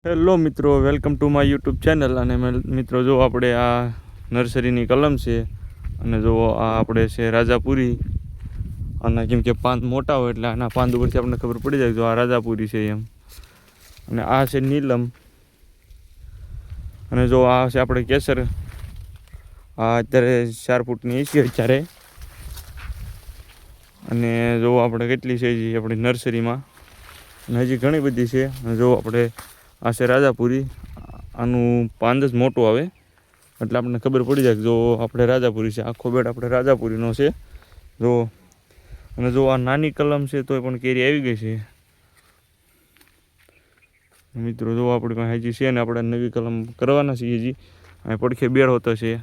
Hello મિત્રો, welcome to my YouTube channel. અને મિત્રો જો આપણે આ નર્સરીની કલમ છે અને જો આ આપણે છે રાજાપુરી. અને કેમ કે પાંદ મોટા હોય એટલે આના પાંદ ઉપરથી આપણને ખબર પડી જાય જો આ રાજાપુરી છે એમ. અને આ છે નીલમ. અને જો આ છે આપણે કેસર. આ અત્યારે 4 ફૂટની છે અત્યારે. અને જો આપણે કેટલી છે આપણી નર્સરીમાં, અને હજી ઘણી બધી છે. જો આપણે આ છે રાજાપુરી. આનું પાંદ જ મોટું આવે એટલે આપણને ખબર પડી જાય કે જો આપણે રાજાપુરી છે. આખો બેડ આપણે રાજાપુરીનો છે જો. અને જો આ નાની કલમ છે તોય પણ કેરી આવી ગઈ છે મિત્રો. જો આપણી પાસે હજી છે ને આપણે નવી કલમ કરવાના છીએ હજી. અહીં પડખે બેડ હોતો છે.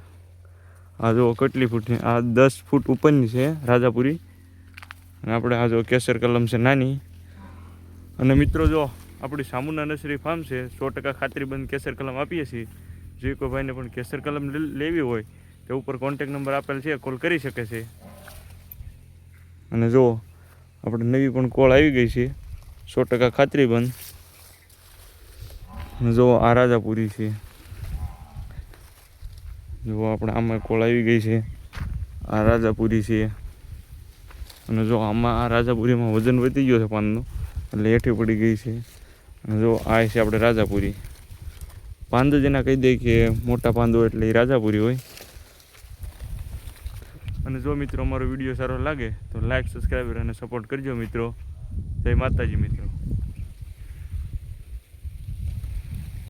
આ જો કેટલી ફૂટની, આ 10 ફૂટ ઉપરની છે રાજાપુરી. અને આપણે આ જો કેસર કલમ છે નાની. અને મિત્રો જો આપણી સામુના નર્સરી ફાર્મ છે, 100% ખાતરીબંધ કેસર કલમ આપીએ છીએ. જે કોઈ ભાઈને પણ કેસર કલમ લેવી હોય તે ઉપર કોન્ટેક નંબર આપેલ છે, કોલ કરી શકે છે. અને જો આપણે નવી પણ કોળ આવી ગઈ છે 100% ખાતરીબંધ. જો આ રાજાપુરી છે. જો આપણે આમાં કોળ આવી ગઈ છે, આ રાજાપુરી છે. અને જો આમાં આ રાજાપુરીમાં વજન વધી ગયો છે પાનનું એટલે હેઠી પડી ગઈ છે. અને જો આ છે આપણે રાજાપુરી. પાંદ જ એના કહી દે કે મોટા પાંદ હોય એટલે એ રાજાપુરી હોય. અને જો મિત્રો અમારો વિડીયો સારો લાગે તો લાઈક, સબસ્ક્રાઈબર અને સપોર્ટ કરજો મિત્રો. જય માતાજી મિત્રો.